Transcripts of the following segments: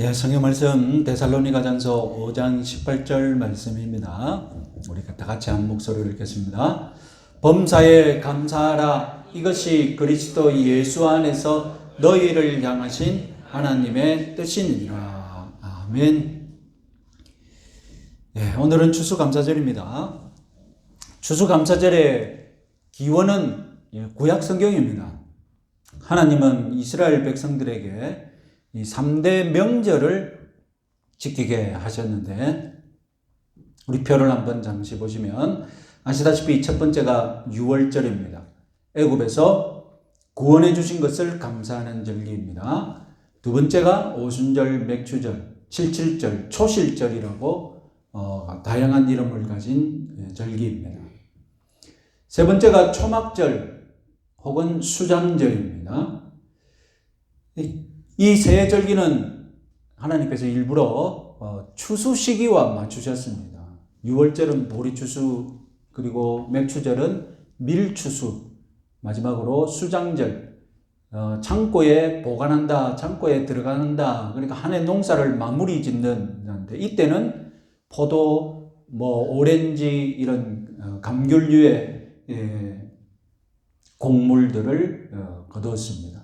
예, 성경 말씀 데살로니가전서 5장 18절 말씀입니다. 우리 다 같이 한 목소리를 읽겠습니다. 범사에 감사하라. 이것이 그리스도 예수 안에서 너희를 향하신 하나님의 뜻이니라. 아멘. 예, 오늘은 추수감사절입니다. 추수감사절의 기원은 구약 성경입니다. 하나님은 이스라엘 백성들에게 이 3대 명절을 지키게 하셨는데, 우리 표를 한번 잠시 보시면 아시다시피 첫 번째가 유월절입니다. 애굽에서 구원해 주신 것을 감사하는 절기입니다. 두 번째가 오순절, 맥추절, 칠칠절, 초실절이라고 다양한 이름을 가진 절기입니다. 세 번째가 초막절 혹은 수장절입니다. 이 세 절기는 하나님께서 일부러 추수 시기와 맞추셨습니다. 유월절은 보리추수, 그리고 맥추절은 밀추수, 마지막으로 수장절, 창고에 보관한다, 창고에 들어간다. 그러니까 한 해 농사를 마무리 짓는데, 이때는 포도, 오렌지 이런 감귤류의 곡물들을 거두었습니다.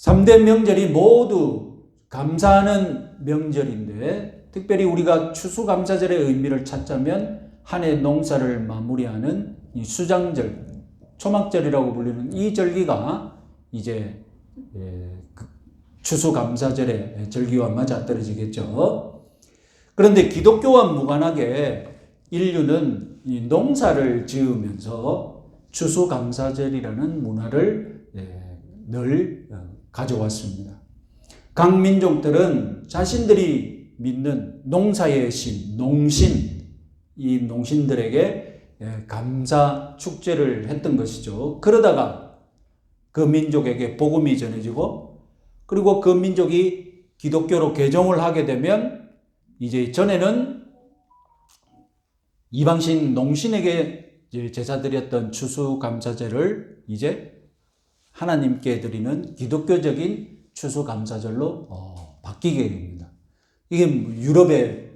3대 명절이 모두 감사하는 명절인데, 특별히 우리가 추수감사절의 의미를 찾자면 한 해 농사를 마무리하는 이 수장절, 초막절이라고 불리는 이 절기가 이제 추수감사절의 절기와 맞아떨어지겠죠. 그런데 기독교와 무관하게 인류는 이 농사를 지으면서 추수감사절이라는 문화를 늘 가져왔습니다. 각 민족들은 자신들이 믿는 농사의 신, 농신, 이 농신들에게 감사 축제를 했던 것이죠. 그러다가 그 민족에게 복음이 전해지고, 그리고 그 민족이 기독교로 개종을 하게 되면, 이제 전에는 이방신 농신에게 제사드렸던 추수감사절을 이제 하나님께 드리는 기독교적인 추수감사절로 바뀌게 됩니다. 이게 유럽에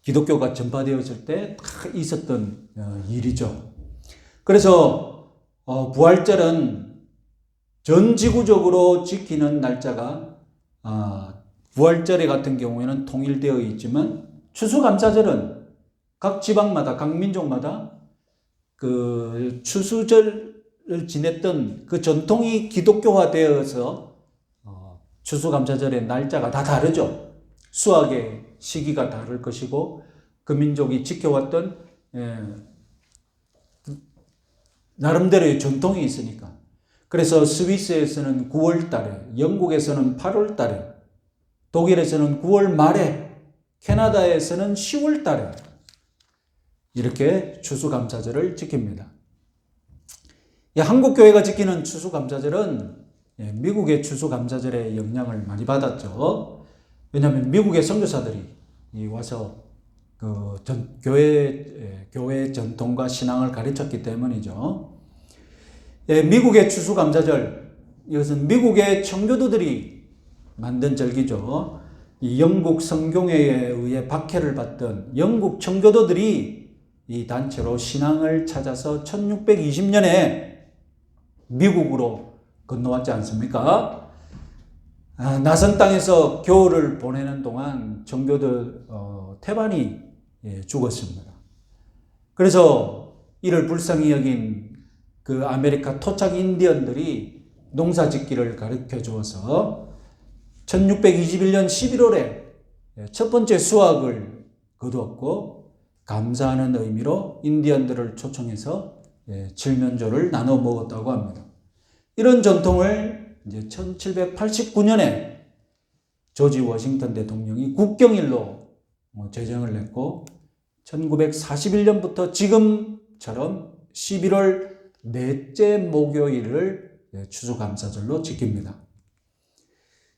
기독교가 전파되었을 때 다 있었던 일이죠. 그래서 부활절은 전 지구적으로 지키는 날짜가 부활절에 같은 경우에는 통일되어 있지만, 추수감사절은 각 지방마다, 각 민족마다 그 추수절을 지냈던 그 전통이 기독교화되어서 추수감사절의 날짜가 다 다르죠. 수확의 시기가 다를 것이고, 그 민족이 지켜왔던 나름대로의 전통이 있으니까. 그래서 스위스에서는 9월 달에, 영국에서는 8월 달에, 독일에서는 9월 말에, 캐나다에서는 10월 달에 이렇게 추수감사절을 지킵니다. 한국교회가 지키는 추수감사절은 미국의 추수감사절의 영향을 많이 받았죠. 왜냐하면 미국의 선교사들이 와서 그 교회 전통과 신앙을 가르쳤기 때문이죠. 미국의 추수감사절, 이것은 미국의 청교도들이 만든 절기죠. 이 영국 성경회에 의해 박해를 받던 영국 청교도들이 이 단체로 신앙을 찾아서 1620년에 미국으로 건너왔지 않습니까? 낯선 땅에서 겨울을 보내는 동안 청교도 태반이 죽었습니다. 그래서 이를 불쌍히 여긴 그 아메리카 토착 인디언들이 농사 짓기를 가르쳐 주어서 1621년 11월에 첫 번째 수확을 거두었고, 감사하는 의미로 인디언들을 초청해서 칠면조를 나눠 먹었다고 합니다. 이런 전통을 이제 1789년에 조지 워싱턴 대통령이 국경일로 제정을 냈고, 1941년부터 지금처럼 11월 넷째 목요일을 추수감사절로 지킵니다.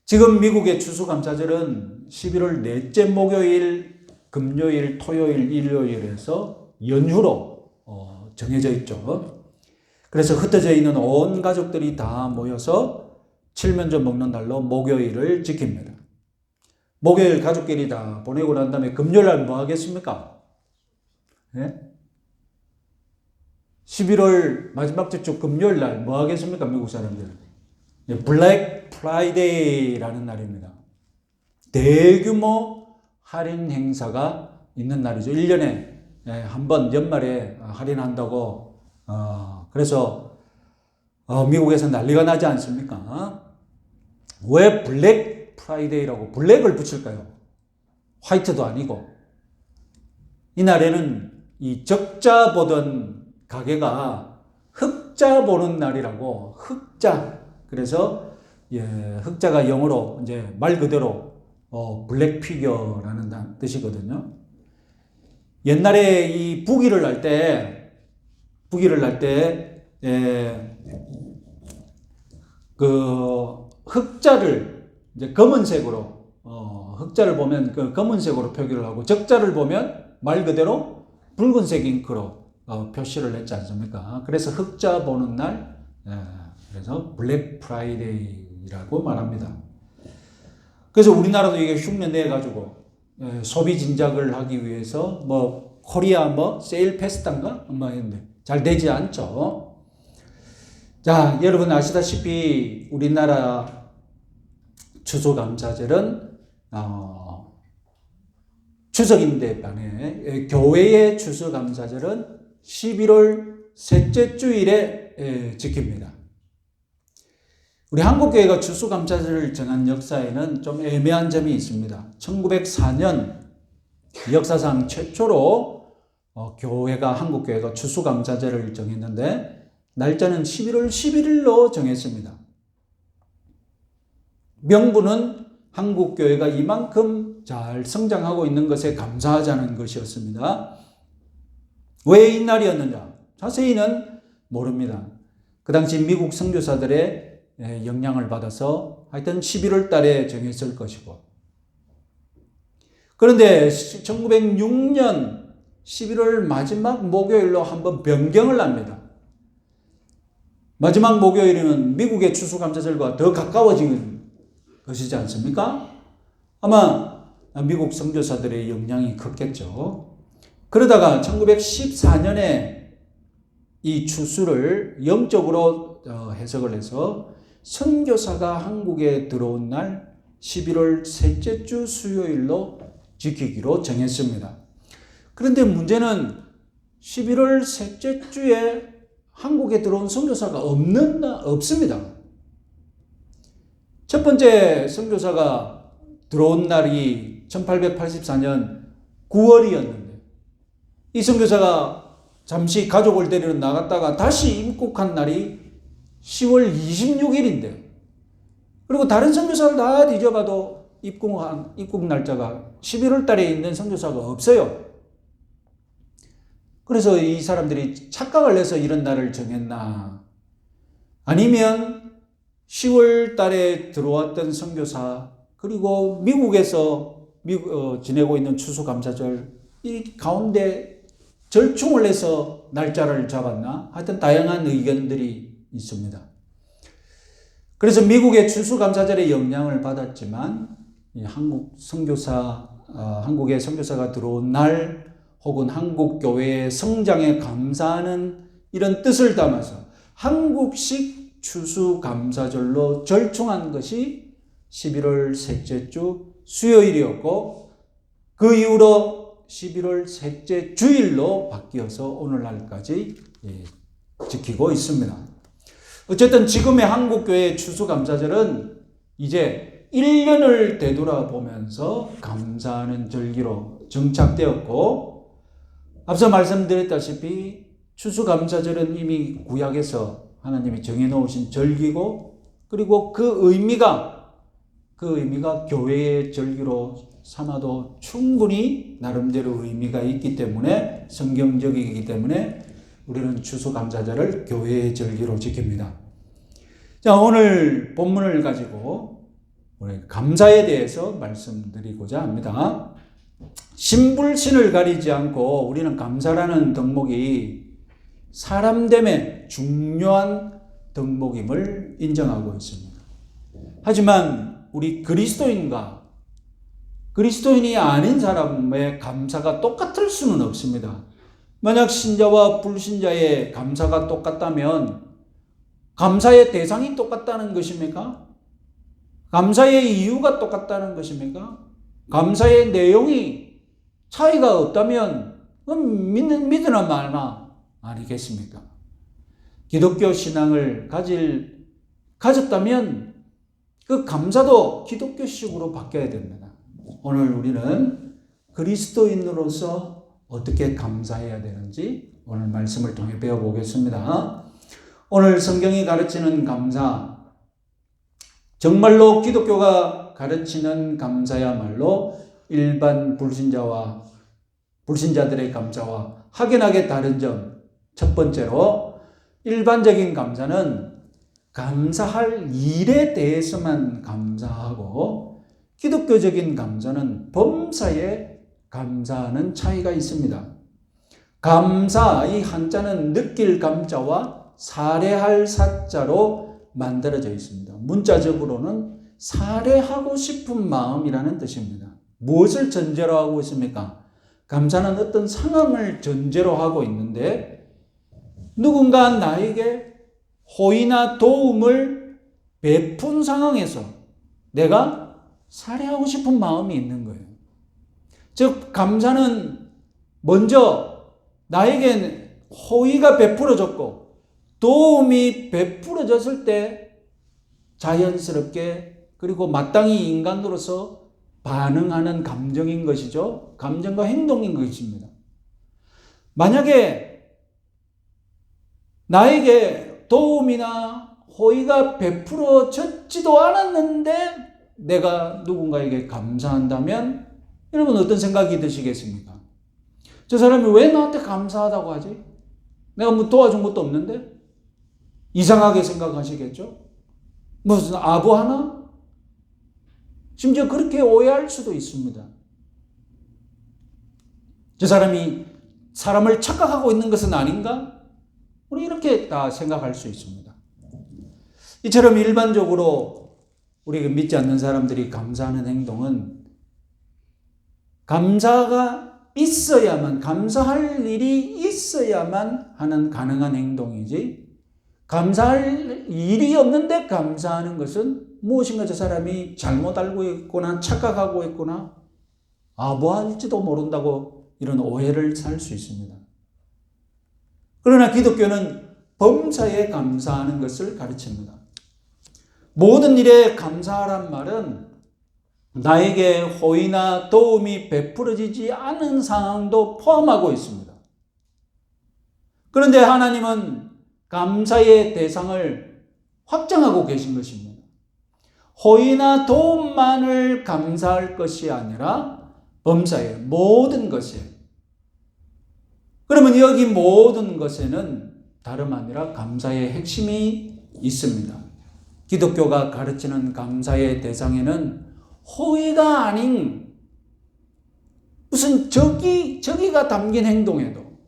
지금 미국의 추수감사절은 11월 넷째 목요일, 금요일, 토요일, 일요일에서 연휴로 정해져 있죠. 그래서 흩어져 있는 온 가족들이 다 모여서 칠면조 먹는 날로 목요일을 지킵니다. 목요일 가족끼리 다 보내고 난 다음에 금요일 날 뭐 하겠습니까? 예? 11월 마지막 주 금요일 날 뭐 하겠습니까? 미국 사람들. 블랙 프라이데이라는 날입니다. 대규모 할인 행사가 있는 날이죠. 1년에 한 번 연말에 할인한다고. 그래서 미국에서 난리가 나지 않습니까? 왜 블랙 프라이데이라고 블랙을 붙일까요? 화이트도 아니고. 이 날에는 이 적자 보던 가게가 흑자 보는 날이라고. 흑자. 그래서 흑자가 영어로 이제 말 그대로 블랙 피겨라는 뜻이거든요. 옛날에 이 부기를 날 때 그 흑자를 이제 검은색으로 흑자를 보면 그 검은색으로 표기를 하고 적자를 보면 말 그대로 붉은색 잉크로 표시를 했지 않습니까? 그래서 흑자 보는 날, 그래서 블랙 프라이데이라고 말합니다. 그래서 우리나라도 이게 흉내 가지고 소비 진작을 하기 위해서 뭐 코리아 세일 페스타인가 했는데 잘 되지 않죠. 자, 여러분 아시다시피 우리나라 추수감사절은 추석인데 반해 교회의 추수감사절은 11월 셋째 주일에 지킵니다. 우리 한국교회가 추수감사절을 정한 역사에는 좀 애매한 점이 있습니다. 1904년 역사상 최초로 교회가 한국교회가 추수감사절을 정했는데 날짜는 11월 11일로 정했습니다. 명분은 한국교회가 이만큼 잘 성장하고 있는 것에 감사하자는 것이었습니다. 왜 이 날이었느냐? 자세히는 모릅니다. 그 당시 미국 선교사들의 영향을 받아서 하여튼 11월 달에 정했을 것이고. 그런데 1906년 11월 마지막 목요일로 한번 변경을 합니다. 마지막 목요일이면 미국의 추수감사절과 더 가까워진 것이지 않습니까? 아마 미국 선교사들의 영향이 컸겠죠. 그러다가 1914년에 이 추수를 영적으로 해석을 해서 선교사가 한국에 들어온 날 11월 셋째 주 수요일로 지키기로 정했습니다. 그런데 문제는 11월 셋째 주에 한국에 들어온 선교사가 없습니다. 첫 번째 선교사가 들어온 날이 1884년 9월이었는데 이 선교사가 잠시 가족을 데리러 나갔다가 다시 입국한 날이 10월 26일인데 그리고 다른 선교사를 다 뒤져봐도 입국 날짜가 11월 달에 있는 선교사가 없어요. 그래서 이 사람들이 착각을 해서 이런 날을 정했나 아니면 10월 달에 들어왔던 선교사 그리고 미국에서 지내고 있는 추수감사절 이 가운데 절충을 해서 날짜를 잡았나 하여튼 다양한 의견들이 있습니다. 그래서 미국의 추수감사절에 영향을 받았지만 한국의 선교사가 들어온 날 혹은 한국교회의 성장에 감사하는 이런 뜻을 담아서 한국식 추수감사절로 절충한 것이 11월 셋째 주 수요일이었고 그 이후로 11월 셋째 주일로 바뀌어서 오늘날까지 지키고 있습니다. 어쨌든 지금의 한국교회의 추수감사절은 이제 1년을 되돌아보면서 감사하는 절기로 정착되었고 앞서 말씀드렸다시피 추수감사절은 이미 구약에서 하나님이 정해놓으신 절기고 그리고 그 의미가 교회의 절기로 삼아도 충분히 나름대로 의미가 있기 때문에 성경적이기 때문에 우리는 추수감사절을 교회의 절기로 지킵니다. 자, 오늘 본문을 가지고 우리 감사에 대해서 말씀드리고자 합니다. 신불신을 가리지 않고 우리는 감사라는 덕목이 사람됨의 중요한 덕목임을 인정하고 있습니다. 하지만 우리 그리스도인이 아닌 사람의 감사가 똑같을 수는 없습니다. 만약 신자와 불신자의 감사가 똑같다면 감사의 대상이 똑같다는 것입니까? 감사의 이유가 똑같다는 것입니까? 감사의 내용이 차이가 없다면 믿으나 마나 아니겠습니까? 기독교 신앙을 가졌다면 그 감사도 기독교식으로 바뀌어야 됩니다. 오늘 우리는 그리스도인으로서 어떻게 감사해야 되는지 오늘 말씀을 통해 배워보겠습니다. 오늘 성경이 가르치는 감사, 정말로 기독교가 가르치는 감사야말로 일반 불신자들의 감사와 확연하게 다른 점. 첫 번째로 일반적인 감사는 감사할 일에 대해서만 감사하고 기독교적인 감사는 범사에 감사하는 차이가 있습니다. 감사, 이 한자는 느낄 감자와 살해할 사자로 만들어져 있습니다. 문자적으로는 살해하고 싶은 마음이라는 뜻입니다. 무엇을 전제로 하고 있습니까? 감사는 어떤 상황을 전제로 하고 있는데 누군가 나에게 호의나 도움을 베푼 상황에서 내가 살해하고 싶은 마음이 있는 거예요. 즉 감사는 먼저 나에게 호의가 베풀어졌고 도움이 베풀어졌을 때 자연스럽게 그리고 마땅히 인간으로서 반응하는 감정인 것이죠. 감정과 행동인 것입니다. 만약에 나에게 도움이나 호의가 베풀어졌지도 않았는데 내가 누군가에게 감사한다면 여러분 어떤 생각이 드시겠습니까? 저 사람이 왜 나한테 감사하다고 하지? 내가 뭐 도와준 것도 없는데? 이상하게 생각하시겠죠? 무슨 아부하나? 심지어 그렇게 오해할 수도 있습니다. 저 사람이 사람을 착각하고 있는 것은 아닌가? 우리 이렇게 다 생각할 수 있습니다. 이처럼 일반적으로 우리가 믿지 않는 사람들이 감사하는 행동은 감사가 있어야만, 감사할 일이 있어야만 하는 가능한 행동이지 감사할 일이 없는데 감사하는 것은 무엇인가 저 사람이 잘못 알고 있거나 착각하고 있거나 뭐 할지도 모른다고 이런 오해를 살 수 있습니다. 그러나 기독교는 범사에 감사하는 것을 가르칩니다. 모든 일에 감사하란 말은 나에게 호의나 도움이 베풀어지지 않은 상황도 포함하고 있습니다. 그런데 하나님은 감사의 대상을 확장하고 계신 것입니다. 호의나 도움만을 감사할 것이 아니라 범사의 모든 것에. 그러면 여기 모든 것에는 다름 아니라 감사의 핵심이 있습니다. 기독교가 가르치는 감사의 대상에는 호의가 아닌 무슨 저기가 담긴 행동에도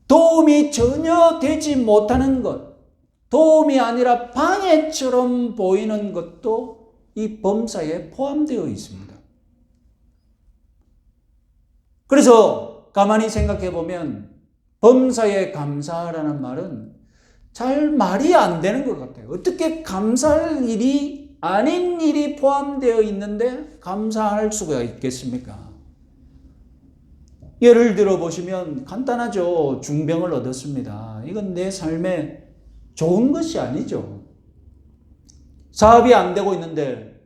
도움이 전혀 되지 못하는 것, 도움이 아니라 방해처럼 보이는 것도 이 범사에 포함되어 있습니다. 그래서 가만히 생각해 보면 범사에 감사라는 말은 잘 말이 안 되는 것 같아요. 어떻게 감사할 일이 아닌 일이 포함되어 있는데 감사할 수가 있겠습니까? 예를 들어 보시면 간단하죠. 중병을 얻었습니다. 이건 내 삶에 좋은 것이 아니죠. 사업이 안 되고 있는데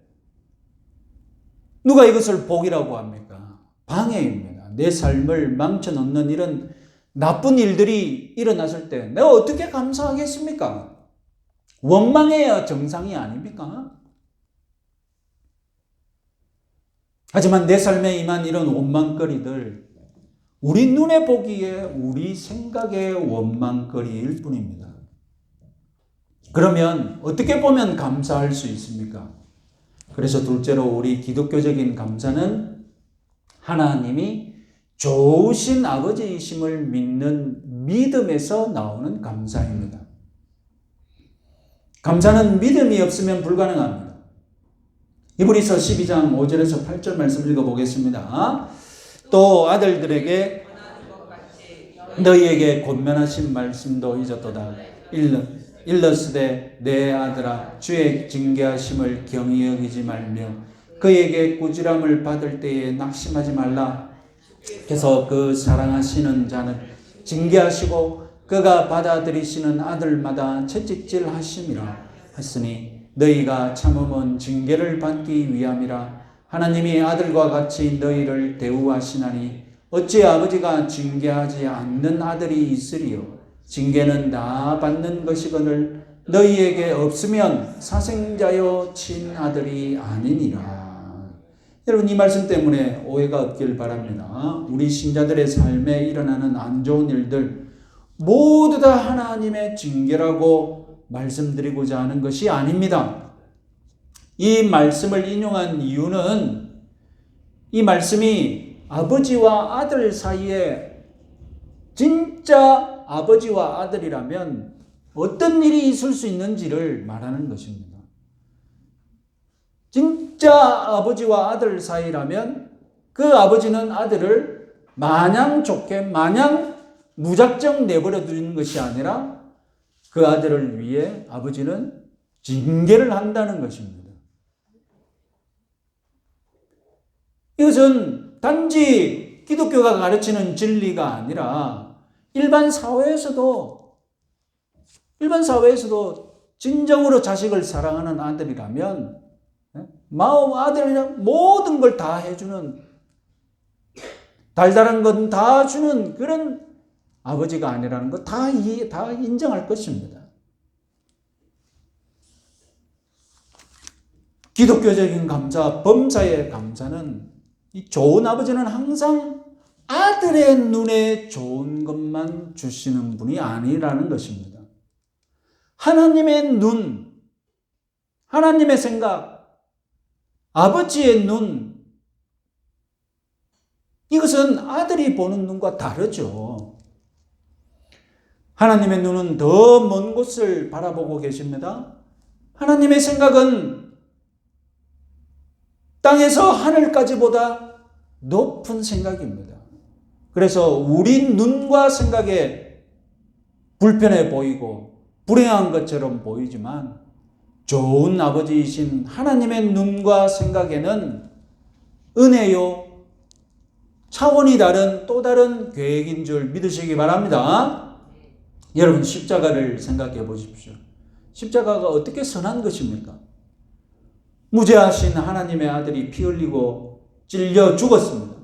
누가 이것을 복이라고 합니까? 방해입니다. 내 삶을 망쳐놓는 이런 나쁜 일들이 일어났을 때 내가 어떻게 감사하겠습니까? 원망해야 정상이 아닙니까? 하지만 내 삶에 임한 이런 원망거리들 우리 눈에 보기에 우리 생각의 원망거리일 뿐입니다. 그러면 어떻게 보면 감사할 수 있습니까? 그래서 둘째로 우리 기독교적인 감사는 하나님이 좋으신 아버지이심을 믿는 믿음에서 나오는 감사입니다. 감사는 믿음이 없으면 불가능합니다. 히브리서 12장 5절에서 8절 말씀 읽어보겠습니다. 또 아들들에게 너희에게 권면하신 말씀도 잊었도다. 일러스되 내 아들아 주의 징계하심을 경히 여기지 말며 그에게 꾸지람을 받을 때에 낙심하지 말라. 그래서 그 사랑하시는 자는 징계하시고 그가 받아들이시는 아들마다 채찍질 하심이라 했으니 너희가 참음은 징계를 받기 위함이라. 하나님이 아들과 같이 너희를 대우하시나니 어찌 아버지가 징계하지 않는 아들이 있으리요. 징계는 다 받는 것이거늘 너희에게 없으면 사생자여 친아들이 아니니라. 여러분, 이 말씀 때문에 오해가 없길 바랍니다. 우리 신자들의 삶에 일어나는 안 좋은 일들 모두 다 하나님의 징계라고 말씀드리고자 하는 것이 아닙니다. 이 말씀을 인용한 이유는 이 말씀이 아버지와 아들 사이에 진짜 아버지와 아들이라면 어떤 일이 있을 수 있는지를 말하는 것입니다. 진짜 아버지와 아들 사이라면 그 아버지는 아들을 마냥 좋게 마냥 무작정 내버려 두는 것이 아니라 그 아들을 위해 아버지는 징계를 한다는 것입니다. 이것은 단지 기독교가 가르치는 진리가 아니라 일반 사회에서도 진정으로 자식을 사랑하는 아들이라면 마음 아들이랑 모든 걸 다 해주는, 달달한 건 다 주는 그런 아버지가 아니라는 거 다 인정할 것입니다. 기독교적인 감사, 범사의 감사는 이 좋은 아버지는 항상 아들의 눈에 좋은 것만 주시는 분이 아니라는 것입니다. 하나님의 눈, 하나님의 생각, 아버지의 눈, 이것은 아들이 보는 눈과 다르죠. 하나님의 눈은 더 먼 곳을 바라보고 계십니다. 하나님의 생각은 땅에서 하늘까지보다 높은 생각입니다. 그래서 우리 눈과 생각에 불편해 보이고 불행한 것처럼 보이지만 좋은 아버지이신 하나님의 눈과 생각에는 은혜요, 차원이 다른 또 다른 계획인 줄 믿으시기 바랍니다. 여러분, 십자가를 생각해 보십시오. 십자가가 어떻게 선한 것입니까? 무죄하신 하나님의 아들이 피 흘리고 찔려 죽었습니다.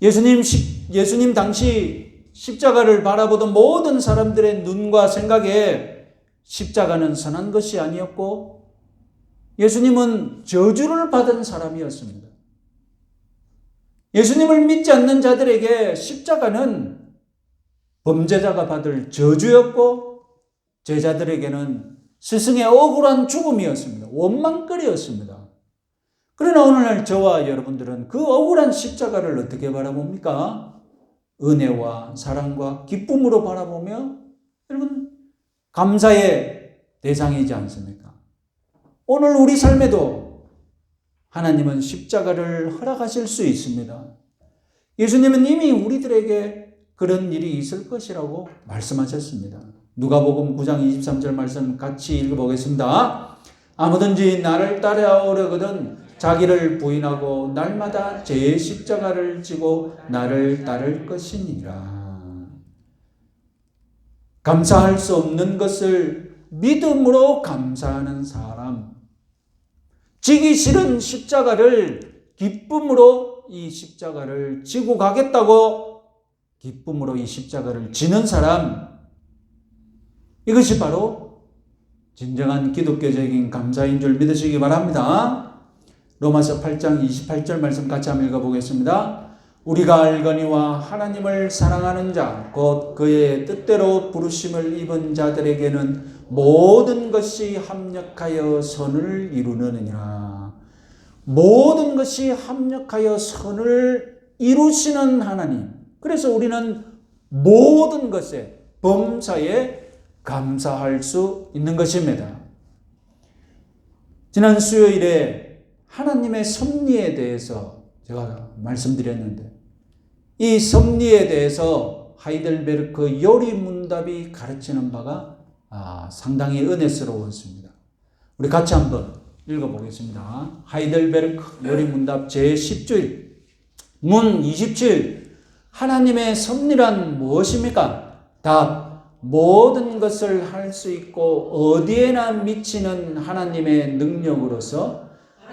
예수님 당시 십자가를 바라보던 모든 사람들의 눈과 생각에 십자가는 선한 것이 아니었고 예수님은 저주를 받은 사람이었습니다. 예수님을 믿지 않는 자들에게 십자가는 범죄자가 받을 저주였고 제자들에게는 스승의 억울한 죽음이었습니다. 원망거리였습니다. 그러나 오늘날 저와 여러분들은 그 억울한 십자가를 어떻게 바라봅니까? 은혜와 사랑과 기쁨으로 바라보며 여러분 감사의 대상이지 않습니까? 오늘 우리 삶에도 하나님은 십자가를 허락하실 수 있습니다. 예수님은 이미 우리들에게 그런 일이 있을 것이라고 말씀하셨습니다. 누가복음 9장 23절 말씀 같이 읽어보겠습니다. 아무든지 나를 따라오려거든 자기를 부인하고 날마다 제 십자가를 지고 나를 따를 것이니라. 감사할 수 없는 것을 믿음으로 감사하는 사람, 지기 싫은 십자가를 기쁨으로 이 십자가를 지고 가겠다고 기쁨으로 이 십자가를 지는 사람, 이것이 바로 진정한 기독교적인 감사인 줄 믿으시기 바랍니다. 로마서 8장 28절 말씀 같이 한번 읽어보겠습니다. 우리가 알거니와 하나님을 사랑하는 자, 곧 그의 뜻대로 부르심을 입은 자들에게는 모든 것이 합력하여 선을 이루느니라. 모든 것이 합력하여 선을 이루시는 하나님. 그래서 우리는 모든 것에 범사에 감사할 수 있는 것입니다. 지난 수요일에 하나님의 섭리에 대해서 제가 말씀드렸는데, 이 섭리에 대해서 하이델베르크 요리문답이 가르치는 바가 상당히 은혜스러웠습니다. 우리 같이 한번 읽어보겠습니다. 하이델베르크 요리문답 제10주일 문 27. 하나님의 섭리란 무엇입니까? 답. 모든 것을 할 수 있고 어디에나 미치는 하나님의 능력으로서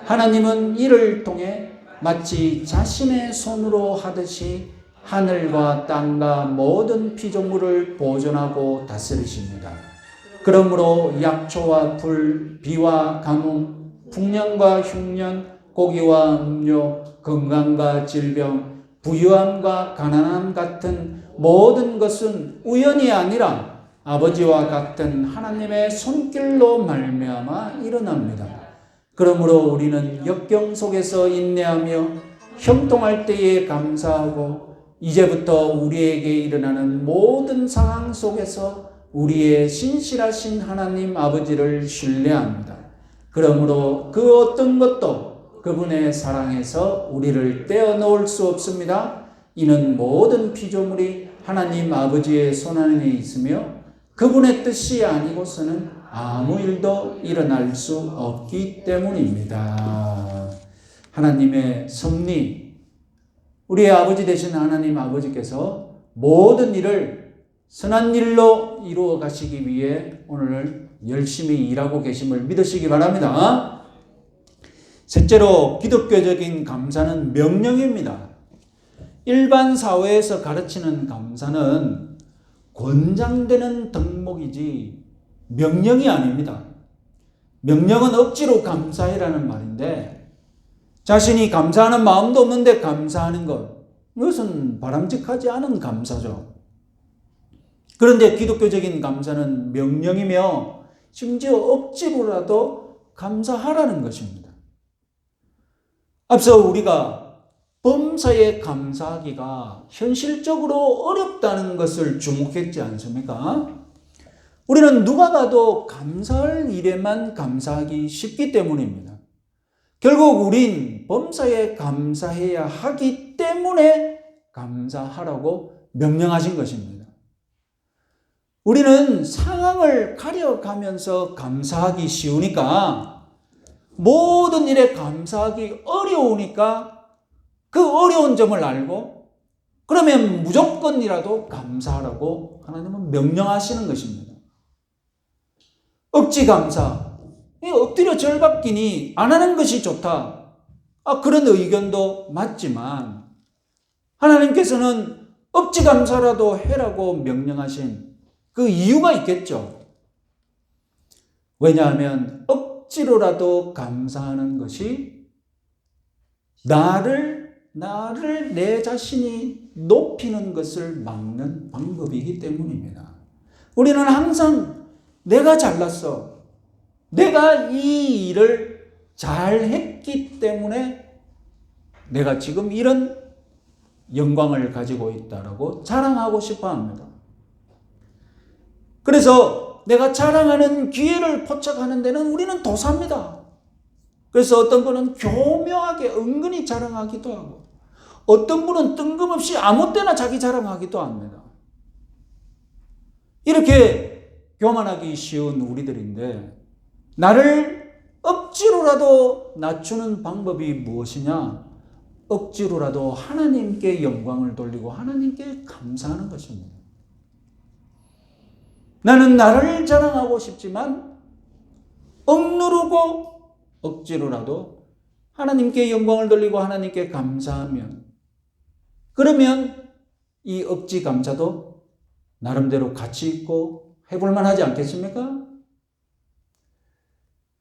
하나님은 이를 통해 마치 자신의 손으로 하듯이 하늘과 땅과 모든 피조물을 보존하고 다스리십니다. 그러므로 약초와 불, 비와 가뭄, 풍년과 흉년, 고기와 음료, 건강과 질병, 부유함과 가난함 같은 모든 것은 우연이 아니라 아버지와 같은 하나님의 손길로 말미암아 일어납니다. 그러므로 우리는 역경 속에서 인내하며 형통할 때에 감사하고 이제부터 우리에게 일어나는 모든 상황 속에서 우리의 신실하신 하나님 아버지를 신뢰합니다. 그러므로 그 어떤 것도 그분의 사랑에서 우리를 떼어놓을 수 없습니다. 이는 모든 피조물이 하나님 아버지의 손안에 있으며 그분의 뜻이 아니고서는 아무 일도 일어날 수 없기 때문입니다. 하나님의 섭리, 우리의 아버지 되신 하나님 아버지께서 모든 일을 선한 일로 이루어 가시기 위해 오늘 열심히 일하고 계심을 믿으시기 바랍니다. 셋째로 기독교적인 감사는 명령입니다. 일반 사회에서 가르치는 감사는 권장되는 덕목이지 명령이 아닙니다. 명령은 억지로 감사해라는 말인데, 자신이 감사하는 마음도 없는데 감사하는 것, 이것은 바람직하지 않은 감사죠. 그런데 기독교적인 감사는 명령이며 심지어 억지로라도 감사하라는 것입니다. 앞서 우리가 범사에 감사하기가 현실적으로 어렵다는 것을 주목했지 않습니까? 우리는 누가 봐도 감사할 일에만 감사하기 쉽기 때문입니다. 결국 우린 범사에 감사해야 하기 때문에 감사하라고 명령하신 것입니다. 우리는 상황을 가려가면서 감사하기 쉬우니까, 모든 일에 감사하기 어려우니까 그 어려운 점을 알고 그러면 무조건이라도 감사하라고 하나님은 명령하시는 것입니다. 억지 감사, 엎드려 절받기니 안 하는 것이 좋다, 그런 의견도 맞지만 하나님께서는 억지 감사라도 해라고 명령하신 그 이유가 있겠죠. 왜냐하면 억지로라도 감사하는 것이 나를 내 자신이 높이는 것을 막는 방법이기 때문입니다. 우리는 항상 내가 잘났어, 내가 이 일을 잘했기 때문에 내가 지금 이런 영광을 가지고 있다라고 자랑하고 싶어 합니다. 그래서 내가 자랑하는 기회를 포착하는 데는 우리는 도사입니다. 그래서 어떤 분은 교묘하게 은근히 자랑하기도 하고, 어떤 분은 뜬금없이 아무 때나 자기 자랑하기도 합니다. 이렇게 교만하기 쉬운 우리들인데, 나를 억지로라도 낮추는 방법이 무엇이냐? 억지로라도 하나님께 영광을 돌리고 하나님께 감사하는 것입니다. 나는 나를 자랑하고 싶지만 억누르고 억지로라도 하나님께 영광을 돌리고 하나님께 감사하면, 그러면 이 억지 감사도 나름대로 가치 있고 해볼만 하지 않겠습니까?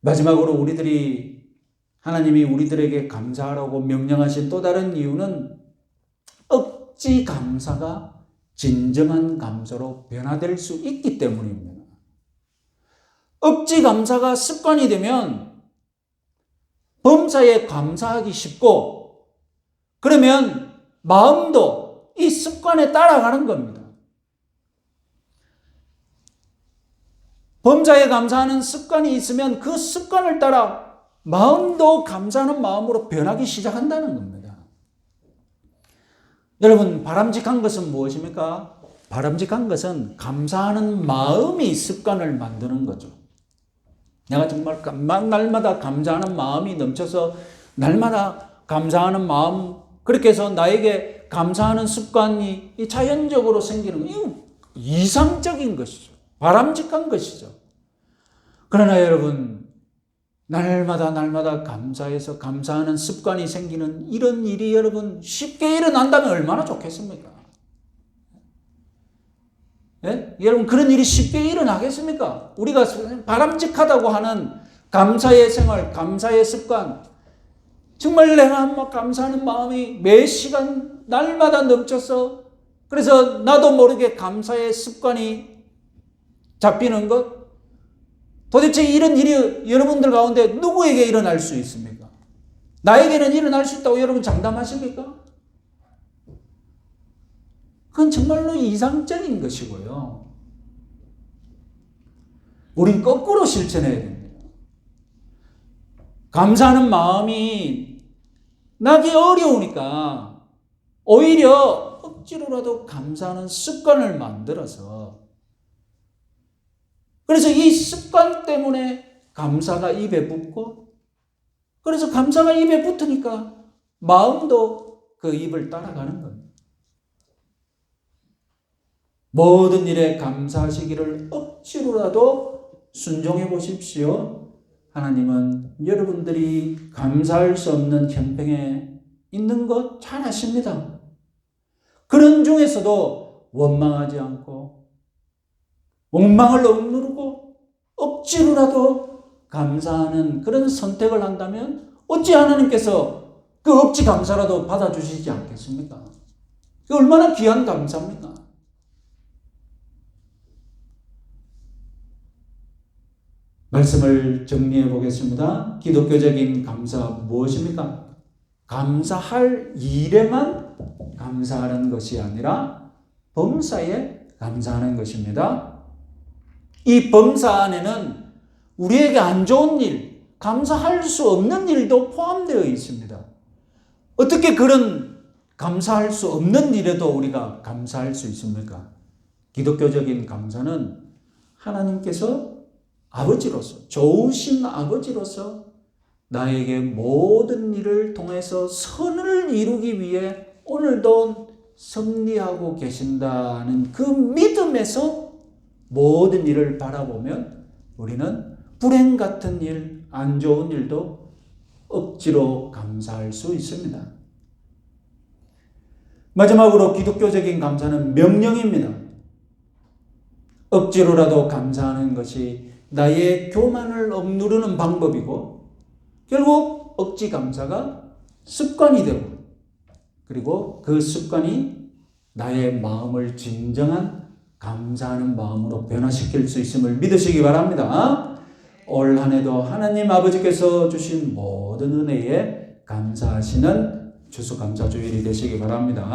마지막으로 하나님이 우리들에게 감사하라고 명령하신 또 다른 이유는 억지 감사가 진정한 감사로 변화될 수 있기 때문입니다. 억지 감사가 습관이 되면 범사에 감사하기 쉽고, 그러면 마음도 이 습관에 따라가는 겁니다. 범사에 감사하는 습관이 있으면 그 습관을 따라 마음도 감사하는 마음으로 변하기 시작한다는 겁니다. 여러분, 바람직한 것은 무엇입니까? 바람직한 것은 감사하는 마음이 습관을 만드는 거죠. 내가 정말 날마다 감사하는 마음이 넘쳐서 날마다 감사하는 마음, 그렇게 해서 나에게 감사하는 습관이 자연적으로 생기는 거, 이상적인 것이죠. 바람직한 것이죠. 그러나 여러분, 날마다 감사해서 감사하는 습관이 생기는 이런 일이 여러분 쉽게 일어난다면 얼마나 좋겠습니까? 예? 여러분, 그런 일이 쉽게 일어나겠습니까? 우리가 바람직하다고 하는 감사의 생활, 감사의 습관, 정말 내가 막 감사하는 마음이 매 시간 날마다 넘쳐서 그래서 나도 모르게 감사의 습관이 잡히는 것, 도대체 이런 일이 여러분들 가운데 누구에게 일어날 수 있습니까? 나에게는 일어날 수 있다고 여러분 장담하십니까? 그건 정말로 이상적인 것이고요. 우린 거꾸로 실천해야 됩니다. 감사하는 마음이 나기 어려우니까 오히려 억지로라도 감사하는 습관을 만들어서, 그래서 이 습관 때문에 감사가 입에 붙고, 그래서 감사가 입에 붙으니까 마음도 그 입을 따라가는 겁니다. 모든 일에 감사하시기를 억지로라도 순종해 보십시오. 하나님은 여러분들이 감사할 수 없는 형편에 있는 것 잘 아십니다. 그런 중에서도 원망하지 않고 원망을 억누르고 억지로라도 감사하는 그런 선택을 한다면 어찌 하나님께서 그 억지 감사라도 받아주시지 않겠습니까? 그 얼마나 귀한 감사입니까? 말씀을 정리해 보겠습니다. 기독교적인 감사 무엇입니까? 감사할 일에만 감사하는 것이 아니라 범사에 감사하는 것입니다. 이 범사 안에는 우리에게 안 좋은 일, 감사할 수 없는 일도 포함되어 있습니다. 어떻게 그런 감사할 수 없는 일에도 우리가 감사할 수 있습니까? 기독교적인 감사는 하나님께서 아버지로서, 좋으신 아버지로서 나에게 모든 일을 통해서 선을 이루기 위해 오늘도 섭리하고 계신다는 그 믿음에서 모든 일을 바라보면 우리는 불행 같은 일, 안 좋은 일도 억지로 감사할 수 있습니다. 마지막으로 기독교적인 감사는 명령입니다. 억지로라도 감사하는 것이 나의 교만을 억누르는 방법이고 결국 억지 감사가 습관이 되고 그리고 그 습관이 나의 마음을 진정한 감사하는 마음으로 변화시킬 수 있음을 믿으시기 바랍니다. 올 한 해도 하나님 아버지께서 주신 모든 은혜에 감사하시는 추수감사주일이 되시기 바랍니다.